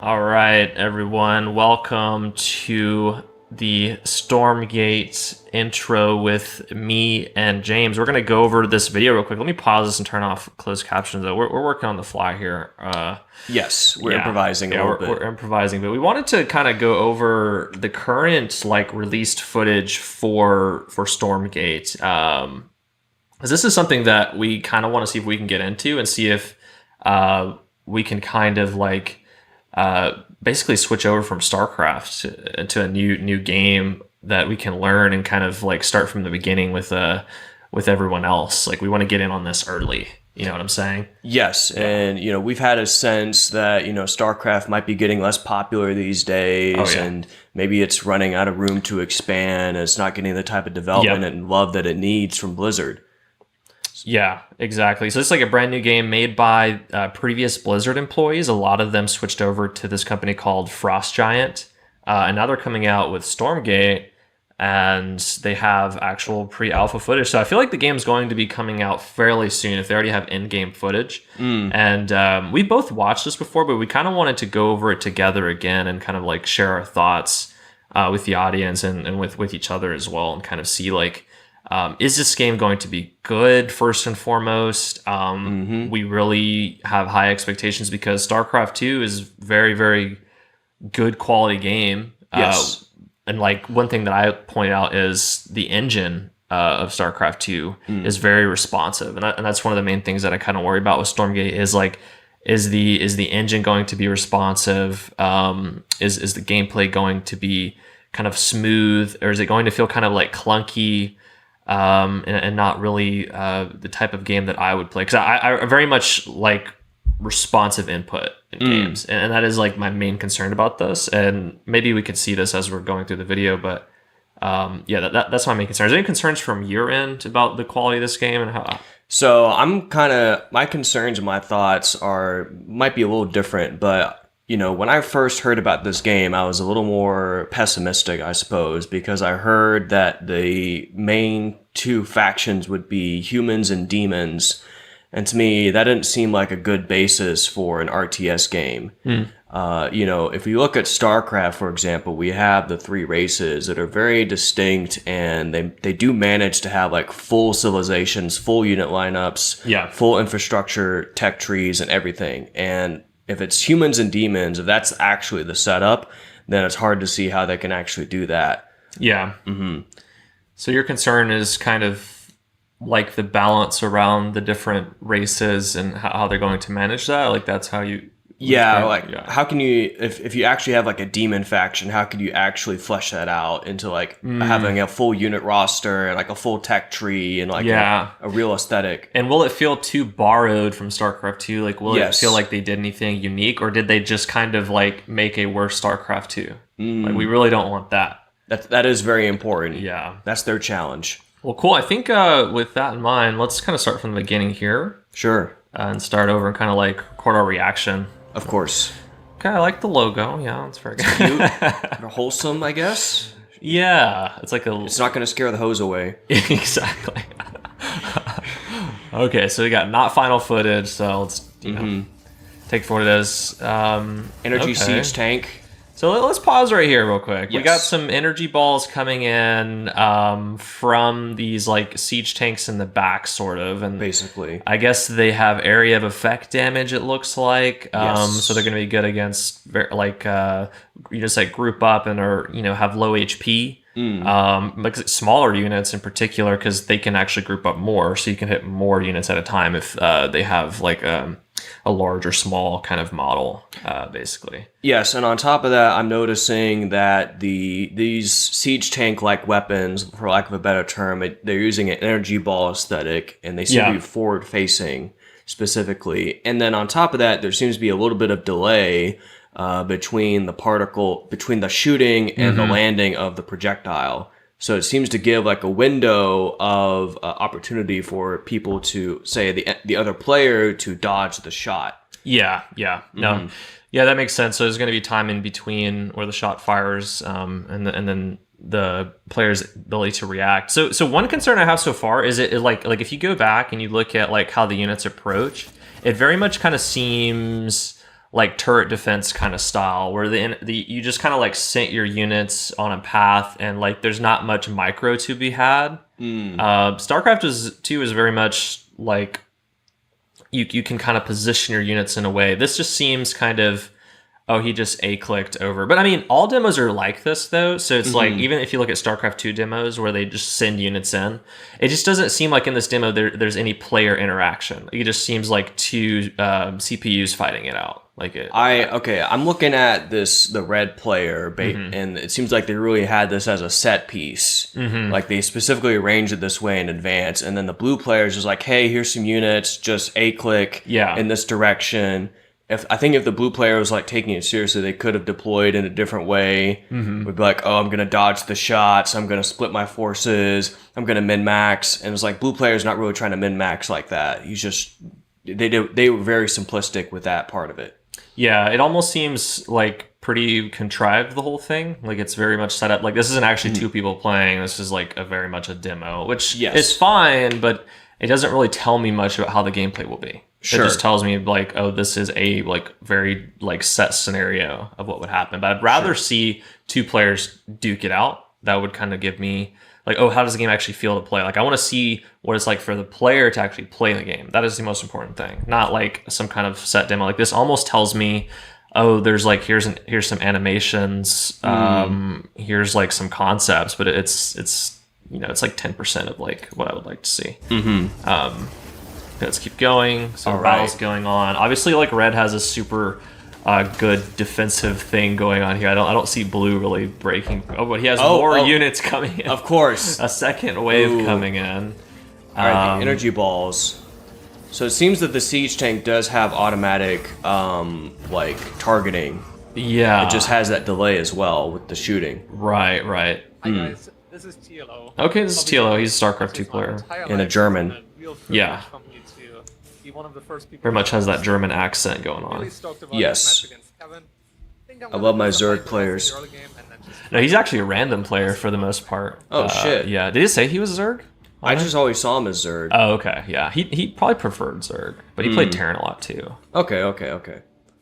All right, everyone. Welcome to the Stormgate intro with me and James. We're going to go over this video real quick. Let me pause this and turn off closed captions, though. We're working on the fly here. Yes, we're improvising a little bit. We're improvising, but we wanted to kind of go over the current released footage for Stormgate. Because this is something that we kind of want to see if we can get into and see if we can kind of basically switch over from StarCraft to a new game that we can learn and kind of start from the beginning with everyone else. We want to get in on this early. You know what I'm saying? Yes, and we've had a sense that StarCraft might be getting less popular these days, and maybe it's running out of room to expand. And it's not getting the type of development and love that it needs from Blizzard. Yeah, exactly. So it's a brand new game made by previous Blizzard employees. A lot of them switched over to this company called Frost Giant, and now they're coming out with Stormgate, and they have actual pre-alpha footage. So I feel like the game's going to be coming out fairly soon if they already have in-game footage. And we both watched this before, but we kind of wanted to go over it together again and kind of share our thoughts with the audience and with each other as well, and kind of see is this game going to be good first and foremost? We really have high expectations because StarCraft 2 is very, very good quality game. Yes. And one thing that I point out is the engine of StarCraft 2 is very responsive. And that's one of the main things that I kind of worry about with Stormgate is the engine going to be responsive? Is the gameplay going to be kind of smooth, or is it going to feel kind of clunky? And not really the type of game that I would play, because I very much like responsive input in games, and that is my main concern about this. And maybe we could see this as we're going through the video, but that's my main concern. Is there any concerns from your end about the quality of this game and how? So my concerns and my thoughts might be a little different, but when I first heard about this game, I was a little more pessimistic, I suppose, because I heard that the main two factions would be humans and demons. And to me, that didn't seem like a good basis for an RTS game. If we look at StarCraft, for example, we have the three races that are very distinct, and they do manage to have full civilizations, full unit lineups, full infrastructure, tech trees, and everything. And if it's humans and demons, if that's actually the setup, then it's hard to see how they can actually do that. Yeah. So your concern is kind of the balance around the different races and how they're going to manage that? That's how you... How can you, if you actually have a demon faction, how could you actually flesh that out into having a full unit roster and a full tech tree and a real aesthetic? And will it feel too borrowed from StarCraft 2? Will it feel like they did anything unique, or did they just kind of make a worse StarCraft 2? We really don't want that. That is very important. Yeah. That's their challenge. Well, cool. I think with that in mind, let's kind of start from the beginning here. Sure. And start over and kind of record our reaction. Of course. Okay, I like the logo. Yeah, it's very cute. Cute. Wholesome, I guess. Yeah, it's It's not going to scare the hose away. Exactly. Okay, so we got not final footage, so let's take for what it is. Energy siege tank. So let's pause right here real quick. Yes. We got some energy balls coming in from these siege tanks in the back, sort of, and basically, I guess they have area of effect damage. It looks like, so they're going to be good against you just group up and have low HP. Smaller units in particular, because they can actually group up more, so you can hit more units at a time if they have a large or small kind of model, basically. Yes, and on top of that, I'm noticing that these siege tank-like weapons, for lack of a better term, they're using an energy ball aesthetic, and they seem to be forward-facing specifically. And then on top of that, there seems to be a little bit of delay between the shooting and the landing of the projectile. So it seems to give a window of opportunity for people to, say, the other player to dodge the shot. Yeah. No. Yeah, that makes sense. So there's going to be time in between where the shot fires, and then the player's ability to react. So one concern I have so far is it if you go back and you look at how the units approach, it very much kind of seems like turret defense kind of style, where you just kind of like sent your units on a path, and like there's not much micro to be had. StarCraft 2 is very much like you can kind of position your units in a way. This just seems kind of, oh, he just A-clicked over. But I mean, all demos are like this, though. So it's like, even if you look at StarCraft 2 demos where they just send units in, it just doesn't seem like in this demo there's any player interaction. It just seems like two CPUs fighting it out. I'm looking at the red player, and it seems like they really had this as a set piece. Like they specifically arranged it this way in advance. And then the blue player is just like, hey, here's some units, just A-click in this direction. I think if the blue player was like taking it seriously, they could have deployed in a different way. Would be like, oh, I'm gonna dodge the shots, I'm gonna split my forces, I'm gonna min-max, and it's like blue player's not really trying to min-max like that. He's just they were very simplistic with that part of it. Yeah, it almost seems like pretty contrived, the whole thing. Like it's very much set up. Like this isn't actually two people playing. This is like very much a demo, which is fine, but it doesn't really tell me much about how the gameplay will be. Sure. It just tells me like, oh, this is a like very like set scenario of what would happen. But I'd rather see two players duke it out. That would kind of give me like, oh, how does the game actually feel to play? Like I want to see what it's like for the player to actually play the game. That is the most important thing. Not like some kind of set demo. Like this almost tells me, oh, there's like here's some animations, here's like some concepts, but it's it's like 10% of like what I would like to see. Let's keep going. So battle's going on. Obviously, like red has a super good defensive thing going on here. I don't see blue really breaking. Oh, but he has more units coming in. Of course, a second wave coming in. All right, the energy balls. So it seems that the siege tank does have automatic like targeting. Yeah, it just has that delay as well with the shooting. Right. Hi guys, this is TLO. Okay, this is TLO. He's a StarCraft 2 player. And a German. Yeah. One of the first people very much has that German accent going on. Yes. I love my Zerg players. No, he's actually a random player for the most part. Oh, shit. Yeah. Did he say he was Zerg? I just always saw him as Zerg. Oh, okay. Yeah. He probably preferred Zerg, but he played Terran a lot too. Okay.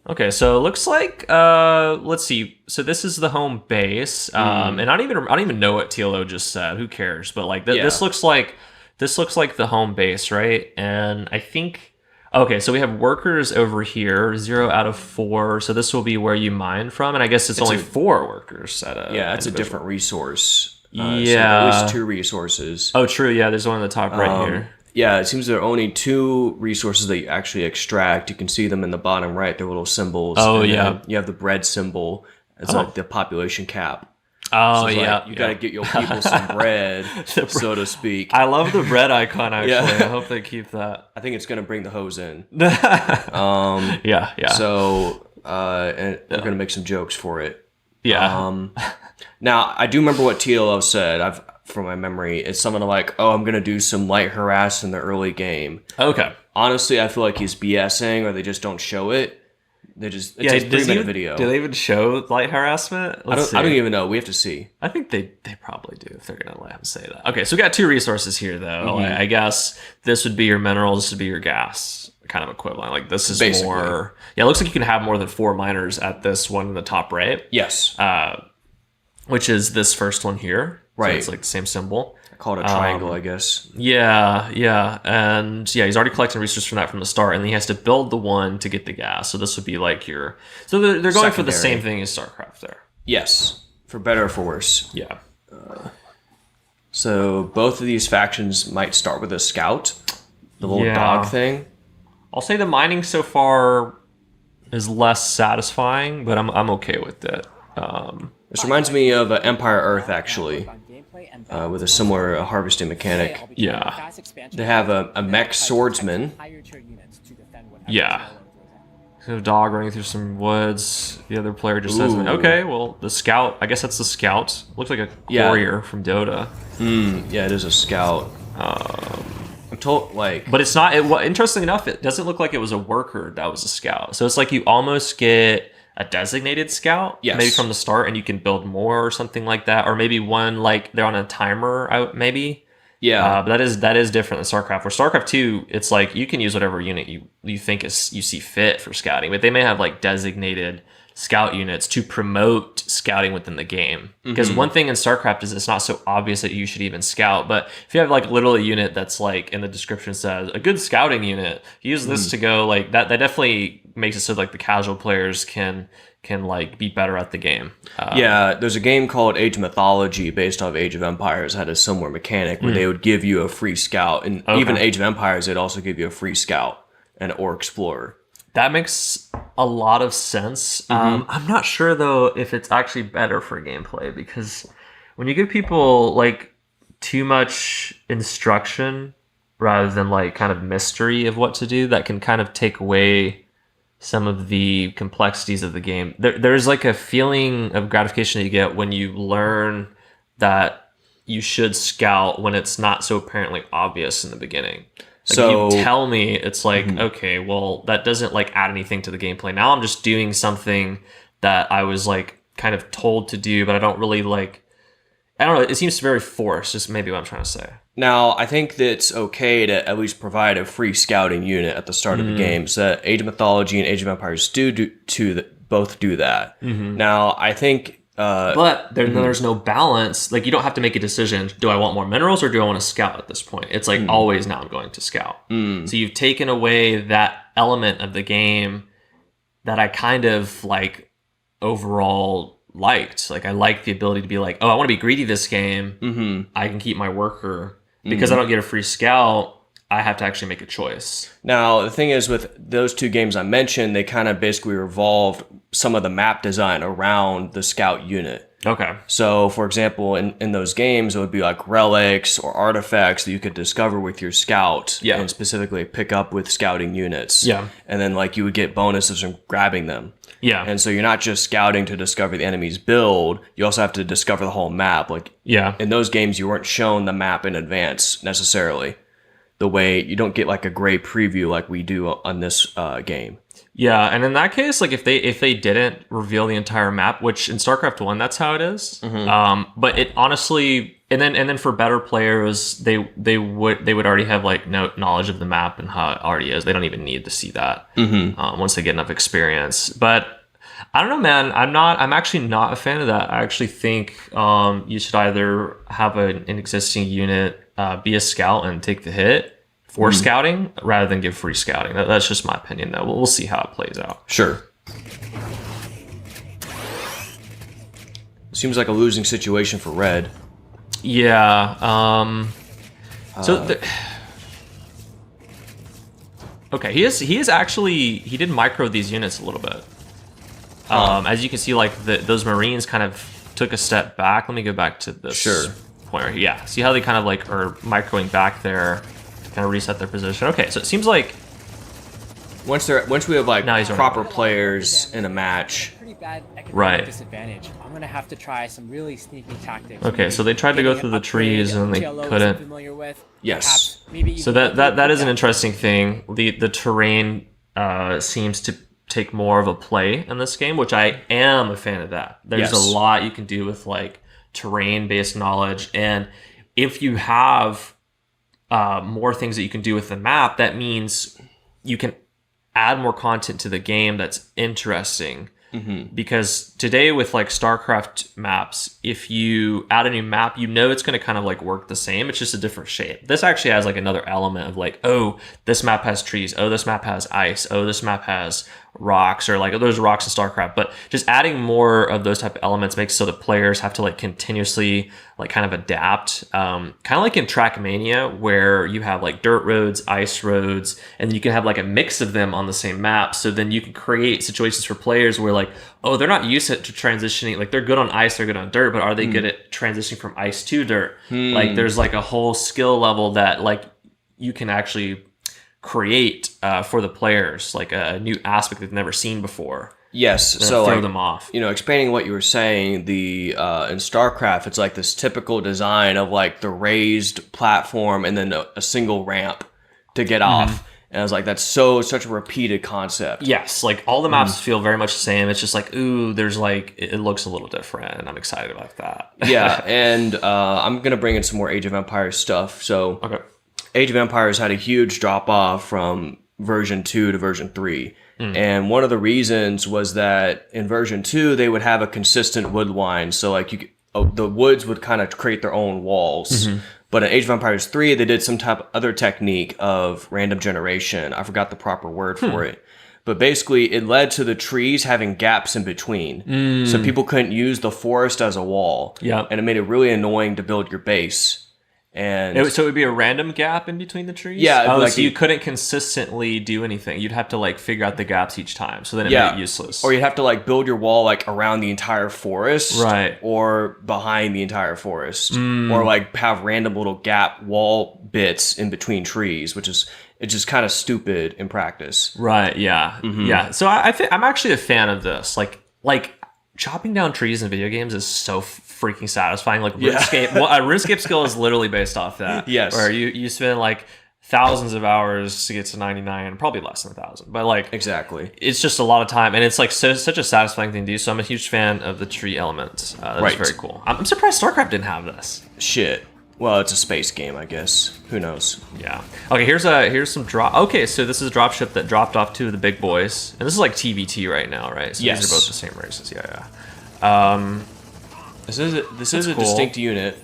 Okay, so it looks like let's see. So this is the home base, and I don't even know what TLO just said. Who cares? But like this looks like the home base, right? And I think okay, so we have workers over here, 0 out of 4. So this will be where you mine from, and I guess it's only 4 workers at a that's a different resource. So at least 2 resources. Oh, true. Yeah, there's one on the top right here. Yeah, it seems there are only 2 resources that you actually extract. You can see them in the bottom right. They're little symbols. Oh, and yeah. You have the bread symbol. It's like the population cap. Oh, so yeah. Like, you got to get your people some bread, so to speak. I love the bread icon, actually. I hope they keep that. I think it's going to bring the hose in. Yeah. So, and we're going to make some jokes for it. Yeah. Now, I do remember what TLO said. From my memory, it's something like, "Oh, I'm gonna do some light harass in the early game." Okay. Honestly, I feel like he's BSing, or they just don't show it. It's a 3-minute video. Do they even show light harassment? I don't even know. We have to see. I think they probably do if they're gonna let him say that. Okay, so we got 2 resources here, though. I guess this would be your minerals. This would be your gas, kind of equivalent. Like this is basically more. Yeah, it looks like you can have more than 4 miners at this one in the top right. Yes. Which is this first one here. Right. So it's like the same symbol. I call it a triangle, I guess. Yeah. And he's already collecting resources from that from the start, and then he has to build the one to get the gas. So this would be like your... So they're going secondary for the same thing as StarCraft there. Yes. For better or for worse. Yeah. So both of these factions might start with a scout. The little dog thing. I'll say the mining so far is less satisfying, but I'm okay with it. This reminds me of Empire Earth, actually, with a similar harvesting mechanic. Yeah. They have a mech swordsman. Yeah. So a dog running through some woods. The other player just says, okay, well, the scout, I guess that's the scout. Looks like a warrior from Dota. Yeah, it is a scout. I'm told, like... But it's not, interesting enough, it doesn't look like it was a worker that was a scout. So it's like you almost get a designated scout, maybe from the start, and you can build more or something like that. Or maybe one, like, they're on a timer, maybe. Yeah. But that is different than StarCraft. Where StarCraft 2, it's like you can use whatever unit you think you see fit for scouting, but they may have like designated scout units to promote scouting within the game. Because one thing in StarCraft is it's not so obvious that you should even scout, but if you have like literally a unit that's like in the description says a good scouting unit, use this to go, like that definitely makes it so like the casual players can like be better at the game. Yeah, there's a game called Age of Mythology based off Age of Empires had a similar mechanic where they would give you a free scout, and even Age of Empires they'd also give you a free scout or explorer. That makes a lot of sense. I'm not sure though if it's actually better for gameplay, because when you give people like too much instruction rather than like kind of mystery of what to do, that can kind of take away some of the complexities of the game. There's like a feeling of gratification that you get when you learn that you should scout when it's not so apparently obvious in the beginning. Like So if you tell me, it's like, okay, well, that doesn't like add anything to the gameplay. Now I'm just doing something that I was like kind of told to do, but I don't really like, I don't know, it seems very forced, just maybe what I'm trying to say. now I think that it's okay to at least provide a free scouting unit at the start of the game. So Age of Mythology and Age of Empires both do that. Now I think But there's no balance. Like you don't have to make a decision. Do I want more minerals or do I want to scout at this point? It's like always now I'm going to scout. So you've taken away that element of the game that I kind of like overall liked. Like I like the ability to be like, oh, I want to be greedy this game. I can keep my worker. Because I don't get a free scout, I have to actually make a choice. Now, the thing is, with those two games I mentioned, they kind of basically revolved some of the map design around the scout unit. Okay. So, for example, in those games, it would be like relics or artifacts that you could discover with your scout and specifically pick up with scouting units. Yeah. And then, like, you would get bonuses from grabbing them. Yeah. And so you're not just scouting to discover the enemy's build, you also have to discover the whole map. Like, in those games, you weren't shown the map in advance necessarily. The way you don't get like a gray preview like we do on this game. Yeah, and in that case, like if they didn't reveal the entire map, which in StarCraft 1 that's how it is. But it honestly, and then for better players, they would already have like no knowledge of the map and how it already is. They don't even need to see that once they get enough experience. But I don't know, man. I'm actually not a fan of that. I actually think you should either have an existing unit be a scout and take the hit for scouting rather than give free scouting. That's just my opinion, though. We'll see how it plays out. Sure. Seems like a losing situation for Red. Yeah. Okay, he is actually, he did micro these units a little bit. As you can see, like those Marines kind of took a step back. Let me go back to this point right here. Yeah, see how they kind of like are microing back there to kind of reset their position. Okay, so it seems like once we have like he's proper players in a match. Pretty bad economic Right. disadvantage. I'm gonna have to try some really sneaky tactics. Okay, so they tried to go through the trees and they couldn't. Familiar with. Yes. Perhaps, maybe So even that is an interesting thing. The terrain seems to take more of a play in this game, which I am a fan of that. There's a lot you can do with like terrain-based knowledge, and if you have more things that you can do with the map, that means you can add more content to the game that's interesting. Because today with like StarCraft maps, if you add a new map, you know it's going to kind of like work the same. It's just a different shape. This actually has like another element of like, oh, this map has trees. Oh, this map has ice. Oh, this map has rocks, or like, oh, there's rocks in StarCraft. But just adding more of those type of elements makes so the players have to like continuously like kind of adapt. Kind of like in Trackmania, where you have like dirt roads, ice roads, and you can have like a mix of them on the same map. So then you can create situations for players where like, oh, they're not used to transitioning. Like they're good on ice, they're good on dirt, but are they good at transitioning from ice to dirt? Like there's like a whole skill level that like you can actually create for the players, like a new aspect they've never seen before. Yes, so throw like, them off. You know, expanding what you were saying, the in StarCraft, it's like this typical design of like the raised platform and then a single ramp to get off. And I was like, that's such a repeated concept. Yes, like all the maps feel very much the same. It's just like, ooh, there's like it looks a little different, and I'm excited about that. Yeah, and I'm gonna bring in some more Age of Empires stuff. So Okay. Age of Empires had a huge drop off from version 2 to version 3. And one of the reasons was that in version 2 they would have a consistent wood line. So like the woods would kind of create their own walls. But in Age of Empires 3, they did some type of other technique of random generation. I forgot the proper word for it. But basically, it led to the trees having gaps in between. So people couldn't use the forest as a wall. Yeah. And it made it really annoying to build your base. And So it would be a random gap in between the trees? Yeah, Oh, like so you couldn't consistently do anything. You'd have to like figure out the gaps each time. So then it made it useless. Or you'd have to like build your wall like around the entire forest. Right. Or behind the entire forest. Or like have random little gap wall bits in between trees, which is it's just kind of stupid in practice. Right, yeah. Yeah. So I think I'm actually a fan of this. Like chopping down trees in video games is so freaking satisfying. Like RuneScape, RuneScape skill is literally based off that. Yes. Where you spend like thousands of hours to get to 99, probably less than 1,000. But like Exactly. it's just a lot of time, and it's like such a satisfying thing to do. So I'm a huge fan of the tree elements. That's Right. very cool. I'm surprised StarCraft didn't have this. Shit. Well, it's a space game, I guess. Who knows? Yeah. Okay, here's some drop. Okay, so this is a dropship that dropped off two of the big boys, and this is like TBT right now, right? So Yes. these are both the same races. Yeah. This is a cool. distinct unit.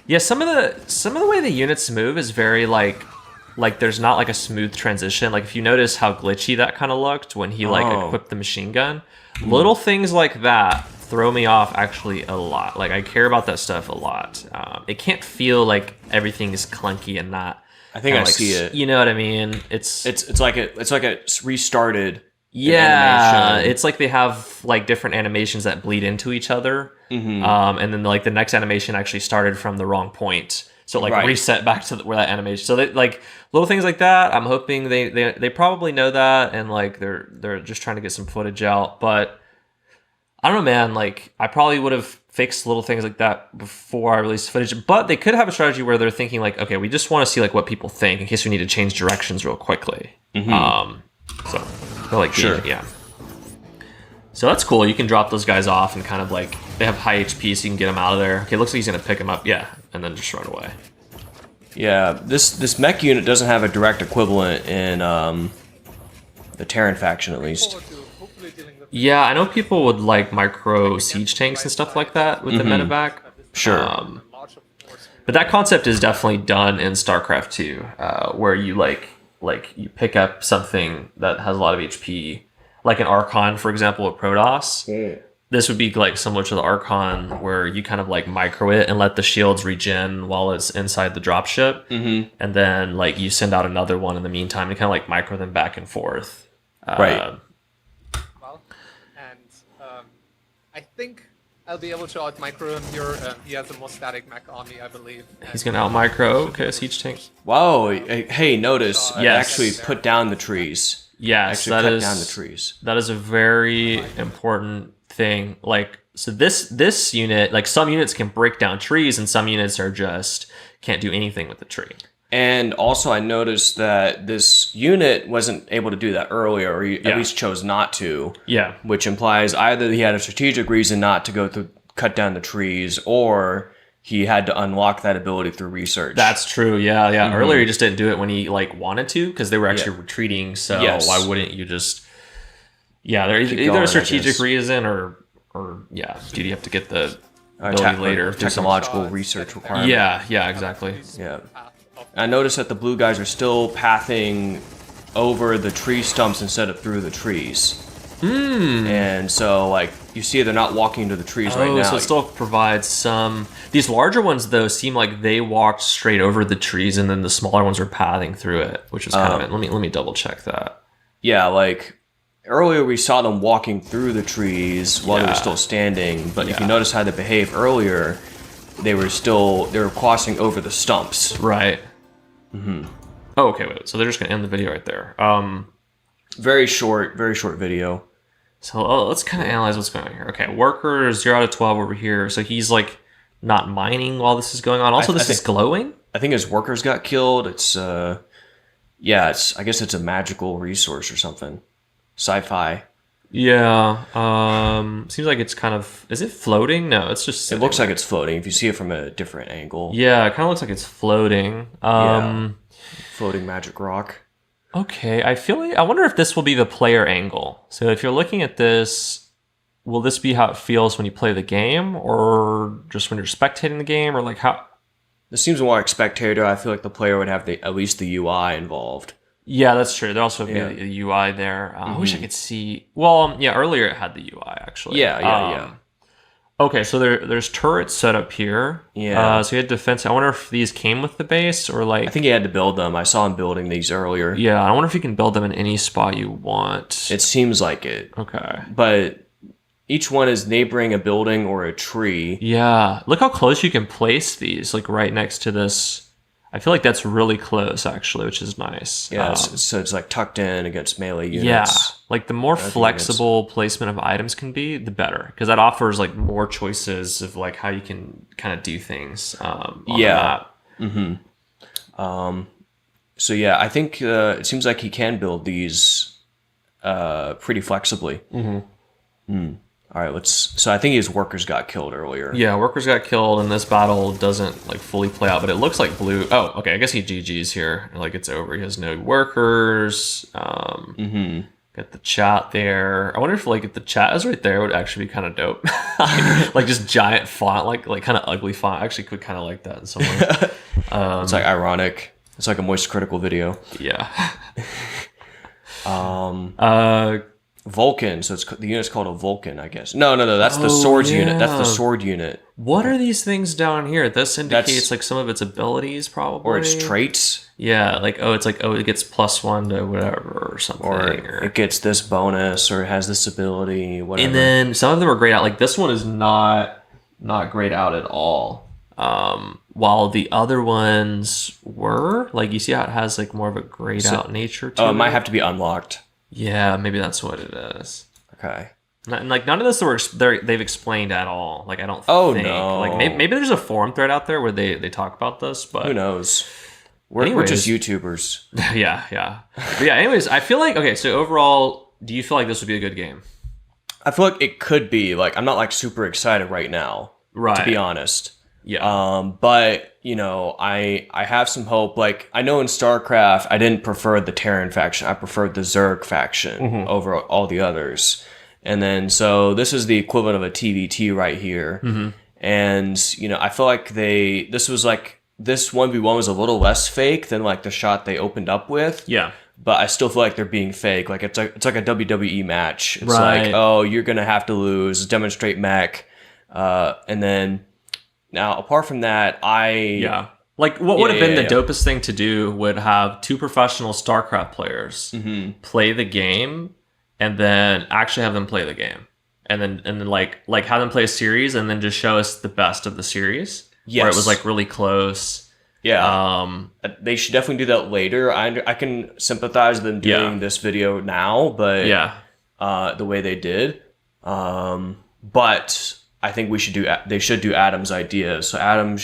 Yeah, some of the way the units move is very like there's not like a smooth transition. Like if you notice how glitchy that kind of looked when he like equipped the machine gun, little things like that throw me off actually a lot. Like I care about that stuff a lot. It can't feel like everything is clunky and not. I think kinda I see it. You know what I mean? It's like a restarted. yeah. animation. It's like they have like different animations that bleed into each other, and then like the next animation actually started from the wrong point. So like Right. reset back to where that animation. So they, like little things like that. I'm hoping they probably know that, and like they're just trying to get some footage out. But I don't know, man. Like I probably would have fixed little things like that before I released footage. But they could have a strategy where they're thinking like, okay, we just want to see like what people think in case we need to change directions real quickly. So they're like, Sure. yeah. So that's cool. You can drop those guys off and kind of like they have high HP, so you can get them out of there. Okay, looks like he's gonna pick him up, yeah, and then just run away. Yeah, this mech unit doesn't have a direct equivalent in the Terran faction, at least. Forward to hopefully dealing with Yeah, I know people would like micro siege tanks and stuff like that with the medevac. Sure. large of force. But that concept is definitely done in StarCraft 2, where you like you pick up something that has a lot of HP, like an Archon, for example, with Protoss. This would be like similar to the Archon, where you kind of like micro it and let the shields regen while it's inside the dropship, and then like you send out another one in the meantime and kind of like micro them back and forth. Right. Well, and I think I'll be able to out micro him here. He has the most static mech army, I believe. He's gonna out micro. Okay, siege tank. Wow. Hey, notice I Yes. actually put down the trees. Yes, Actually that cut is down the trees. that is a very important thing. Like, so this unit, like some units can break down trees, and some units are just can't do anything with the tree. And also, I noticed that this unit wasn't able to do that earlier, or he at Yeah. least chose not to. Yeah. Which implies either he had a strategic reason not to go through cut down the trees, or he had to unlock that ability through research. That's true. Yeah. Earlier, he just didn't do it when he like wanted to because they were actually retreating. So Yes. why wouldn't you just? Yeah, there's Keep either going, I a strategic guess. reason or yeah, dude, you have to get the ability later. through some- technological research requirement. Yeah, exactly. Yeah. Path of I noticed that the blue guys are still pathing over the tree stumps instead of through the trees. And so, like, you see they're not walking to the trees right Oh, now. so it still provides some. These larger ones though seem like they walked straight over the trees, and then the smaller ones are pathing through it, which is kind of. Let me double check that. Yeah, like, earlier we saw them walking through the trees while they were Yeah. still standing. But if you Yeah. notice how they behaved earlier, they were crossing over the stumps. Right. Oh, okay. Wait. So they're just gonna end the video right there. Very short video. So let's kind of analyze what's going on here. Okay, worker 0 out of 12 over here. So he's like not mining while this is going on. Also, I this is think- glowing. I think his workers got killed. It's Yeah, I guess it's a magical resource or something. Sci-fi. Yeah. Seems like it's kind of. Is it floating? No, it's just. It looks like it's floating if you see it from a different angle. Yeah, it kind of looks like it's floating. Floating magic rock. Okay, I feel like I wonder if this will be the player angle. So if you're looking at this, will this be how it feels when you play the game, or just when you're spectating the game, or like how? This seems more like spectator. I feel like the player would have at least the UI involved. Yeah, that's true. There also be the UI there. I wish I could see. Well, yeah, earlier it had the UI actually. Yeah. Okay, so there's turrets set up here. Yeah. So you had defense. I wonder if these came with the base or like. I think you had to build them. I saw him building these earlier. Yeah, I wonder if you can build them in any spot you want. It seems like it. Okay. But each one is neighboring a building or a tree. Yeah, look how close you can place these, like right next to this. I feel like that's really close, actually, which is nice. Yeah, so it's like tucked in against melee units. Yeah, like the more flexible placement of items can be, the better, because that offers like more choices of like how you can kind of do things. On the map. So yeah, I think it seems like he can build these pretty flexibly. All right, so I think his workers got killed earlier. Yeah, workers got killed, and this battle doesn't like fully play out, but it looks like blue. Oh, okay, I guess he GG's here. Like it's over. He has no workers. Got the chat there. I wonder if like if the chat is right there, it would actually be kind of dope. Like just giant font, like kind of ugly font. I actually could kind of like that in some way. It's like ironic. It's like a moist critical video. Yeah. Vulcan, so the unit's called a Vulcan, I guess. No, that's the swords unit. That's the sword unit. What are these things down here? This indicates like some of its abilities, probably, or its traits. Yeah, like it gets +1 to whatever or something, or it gets this bonus, or it has this ability, whatever. And then some of them are grayed out. Like this one is not grayed out at all. While the other ones were, like you see how it has like more of a grayed out nature to it. It might have to be unlocked. Yeah, maybe that's what it is. Okay. And like none of this they've explained at all. Like I don't. Oh think. no. Like maybe there's a forum thread out there where they talk about this, but who knows? We're just YouTubers. yeah. But yeah. Anyways, I feel like okay. So overall, do you feel like this would be a good game? I feel like it could be. Like I'm not like super excited right now, right? To be honest. Yeah. But you know, I have some hope. Like I know in StarCraft, I didn't prefer the Terran faction. I preferred the Zerg faction over all the others. And then so this is the equivalent of a TVT right here. And you know, I feel like this 1v1 was a little less fake than like the shot they opened up with. Yeah. But I still feel like they're being fake. Like it's like a WWE match. It's right. like, oh, you're gonna have to lose, demonstrate mech, and then. Now, apart from that, like what would have been the dopest thing to do would have two professional StarCraft players play the game, and then actually have them play the game, and then like have them play a series, and then just show us the best of the series, where it was like really close. Yeah, they should definitely do that later. I can sympathize them doing this video now, but the way they did, but. I think they should do Adam's idea. So Adam they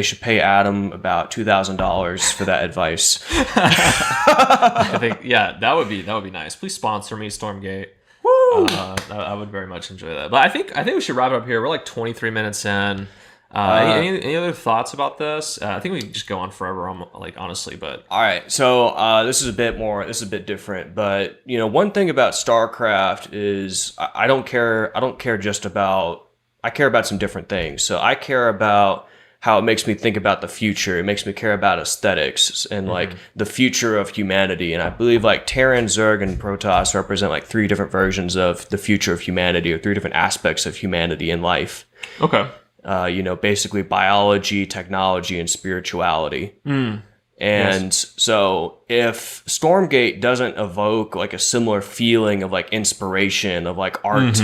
should pay Adam about $2,000 for that advice. I think that would be nice. Please sponsor me, Stormgate. Woo! I would very much enjoy that. But I think we should wrap it up here. We're like 23 minutes in. Any other thoughts about this? I think we can just go on forever, like honestly. But all right, so this is a bit different. But you know, one thing about StarCraft is I don't care. I care about some different things. So I care about how it makes me think about the future. It makes me care about aesthetics and like the future of humanity. And I believe like Terran, Zerg, and Protoss represent like 3 different versions of the future of humanity, or 3 different aspects of humanity and life. Okay. You know, basically biology, technology, and spirituality. And so if Stormgate doesn't evoke like a similar feeling of like inspiration of like art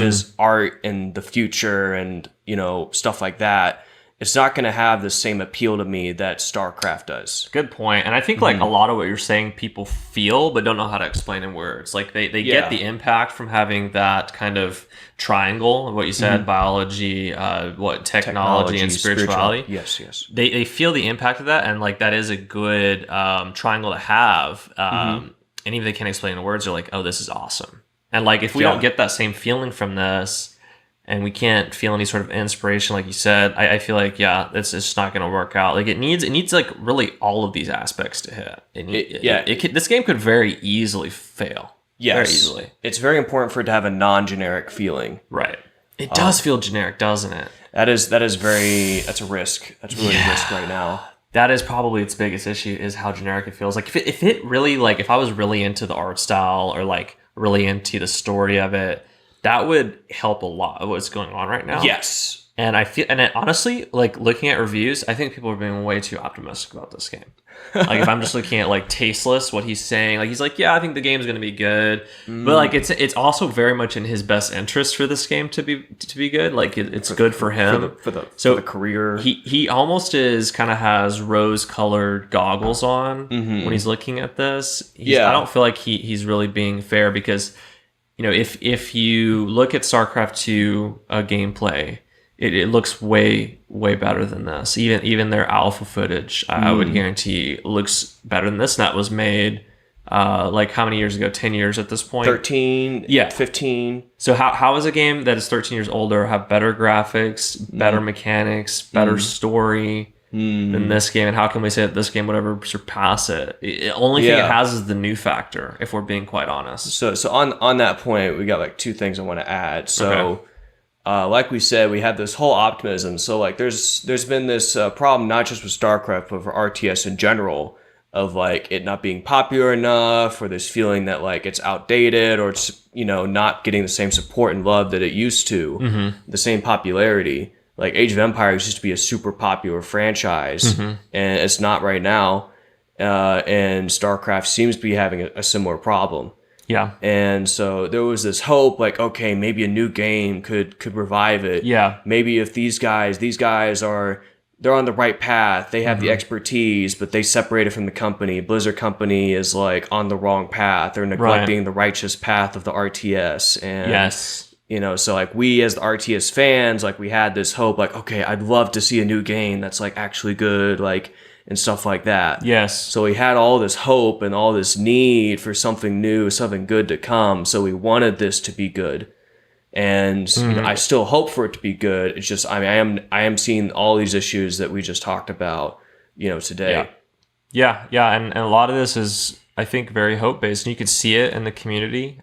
in the future and, you know, stuff like that, it's not going to have the same appeal to me that StarCraft does. Good point. And I think like a lot of what you're saying, people feel but don't know how to explain in words. Like they get the impact from having that kind of triangle of what you said, biology, technology and spirituality. Yes. They feel the impact of that, and like that is a good triangle to have. And even if they can't explain in words, they're like, oh, this is awesome. And like if we don't get that same feeling from this, and we can't feel any sort of inspiration, like you said, I feel like, it's just not going to work out. Like it needs like really all of these aspects to hit. This game could very easily fail. Yes. Very easily. It's very important for it to have a non-generic feeling. Right. It does feel generic, doesn't it? That's a risk. That's really a risk right now. That is probably its biggest issue, is how generic it feels. Like if it really, like if I was really into the art style or like really into the story of it, that would help a lot of what's going on right now. Yes. And honestly, like looking at reviews, I think people are being way too optimistic about this game. Like if I'm just looking at like Tasteless, what he's saying, like he's like, I think the game's going to be good, but like it's also very much in his best interest for this game to be good. Like it's good for him for the career. He almost kind of has rose-colored goggles on when he's looking at this. I don't feel like he's really being fair, because if you look at StarCraft 2 gameplay, it looks way better than this. Even their alpha footage, I would guarantee, looks better than this. And that was made like how many years ago? 10 years at this point? 13, 15. So how is a game that is 13 years older have better graphics, better mechanics, better story than this game? And how can we say that this game would ever surpass it? The only thing it has is the new factor, if we're being quite honest. So on that point, we got like two things I want to add. So like we said, we have this whole optimism. So like there's been this problem, not just with StarCraft, but for RTS in general, of like it not being popular enough, or this feeling that like it's outdated, or it's not getting the same support and love that it used to, the same popularity. Like Age of Empires used to be a super popular franchise, and it's not right now. And StarCraft seems to be having a similar problem. Yeah. And so there was this hope, like, okay, maybe a new game could revive it. Yeah. Maybe if these guys they're on the right path, they have the expertise, but they separated from the company. Blizzard company is like on the wrong path. They're neglecting the righteous path of the RTS. And so like we as the RTS fans, like we had this hope, like, okay, I'd love to see a new game that's like actually good, like, and stuff like that. Yes. So we had all this hope and all this need for something new, something good to come. So we wanted this to be good. And I still hope for it to be good. It's just, I am seeing all these issues that we just talked about, today. Yeah. And a lot of this is, I think, very hope-based, and you can see it in the community.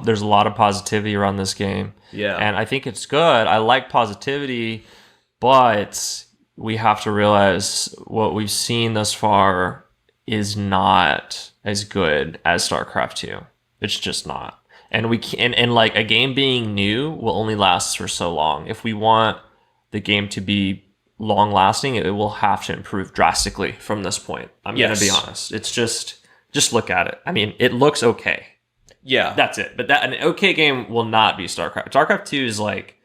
There's a lot of positivity around this game. Yeah. And I think it's good. I like positivity, but we have to realize what we've seen thus far is not as good as StarCraft 2. It's just not. And and like a game being new will only last for so long. If we want the game to be long lasting, it will have to improve drastically from this point. I'm going to be honest. It's just look at it. I mean, it looks okay. Yeah. That's it. But an okay game will not be StarCraft. StarCraft 2 is like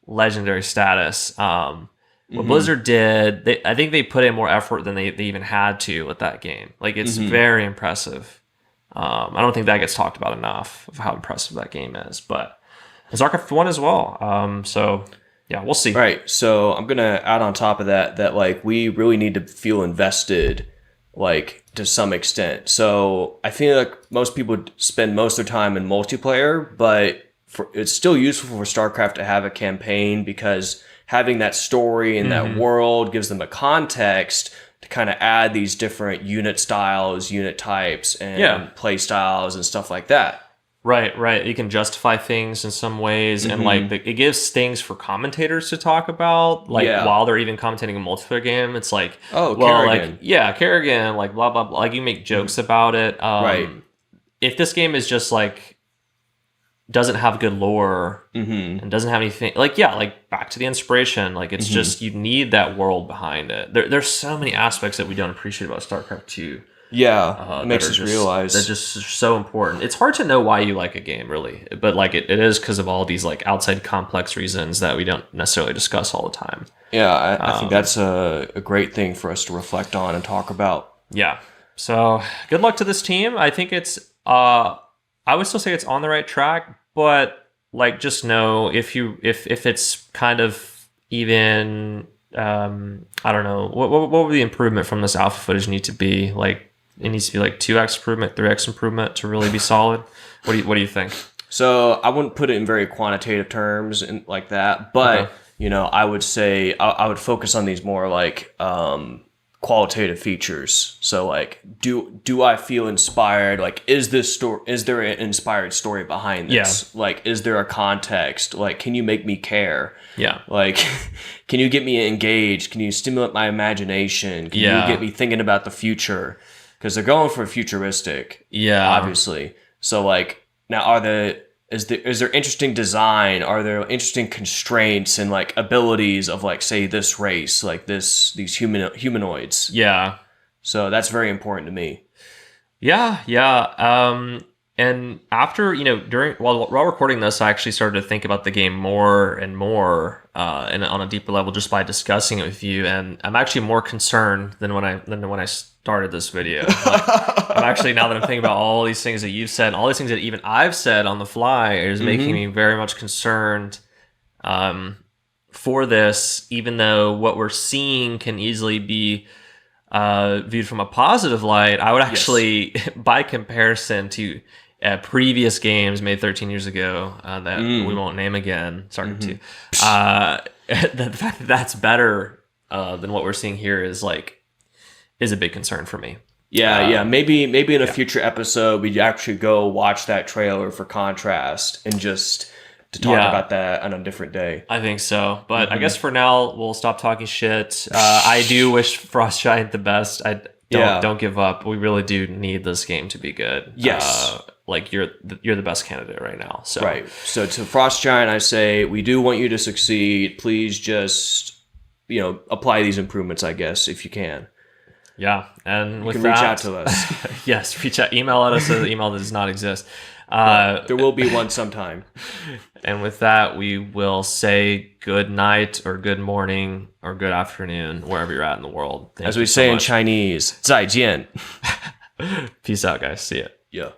legendary status. What Blizzard did, I think they put in more effort than they even had to with that game. Like, it's very impressive. I don't think that gets talked about enough of how impressive that game is. But StarCraft 1 as well. So, yeah, we'll see. Right. So I'm going to add on top of that like we really need to feel invested, like, to some extent. So I feel like most people spend most of their time in multiplayer, but it's still useful for StarCraft to have a campaign, because having that story and that world gives them a context to kind of add these different unit styles, unit types, and play styles and stuff like that. Right. You can justify things in some ways, and like it gives things for commentators to talk about, like while they're even commentating a multiplayer game. It's like, Kerrigan. Like, Kerrigan, like blah blah blah. Like you make jokes about it. Right. If this game is just like doesn't have good lore and doesn't have anything, like back to the inspiration, like it's just, you need that world behind it. There's so many aspects that we don't appreciate about StarCraft 2. It makes us realize they're just so important. It's hard to know why you like a game, really, but like it is because of all these like outside complex reasons that we don't necessarily discuss all the time. Yeah, I think that's a great thing for us to reflect on and talk about. Yeah. So good luck to this team. I think it's I would still say it's on the right track, but like just know if it's kind of even I don't know, what would the improvement from this alpha footage need to be? Like it needs to be like 2x improvement, 3x improvement to really be solid. What do you think? So I wouldn't put it in very quantitative terms and like that, but Okay. you know, I would say I would focus on these more like qualitative features. So like, do I feel inspired? Like, is there an inspired story behind this? Yeah. Like, is there a context? Like, can you make me care? Yeah. Like, can you get me engaged? Can you stimulate my imagination? Can Yeah. you get me thinking about the future? Because they're going for futuristic, Yeah. obviously. So like, now is there interesting design? Are there interesting constraints and like abilities of like say this race, like these humanoids? Yeah. So that's very important to me. Yeah, yeah. And after, while recording this, I actually started to think about the game more and more, and on a deeper level, just by discussing it with you. And I'm actually more concerned than when I started this video. Like, I'm actually, now that I'm thinking about all these things that you've said, all these things that even I've said on the fly, is making me very much concerned for this. Even though what we're seeing can easily be viewed from a positive light, I would actually, by comparison to previous games made 13 years ago that we won't name again, sorry to, the fact that that's better than what we're seeing here is a big concern for me. Yeah, maybe in a future episode we actually go watch that trailer for contrast and just to talk about that on a different day. I think so, but I guess for now we'll stop talking shit. I do wish Frost Giant the best. Don't give up. We really do need this game to be good. Yes. Like you're the best candidate right now. So Right. So to Frost Giant, I say we do want you to succeed. Please just apply these improvements, I guess, if you can. Yeah, and with You can that, reach out to us. yes, reach out. Email at us at an email that does not exist. There will be one sometime. And with that, we will say good night or good morning or good afternoon, wherever you're at in the world. Thank As you we so say in much. Chinese, 再见. Peace out, guys. See ya. Yeah.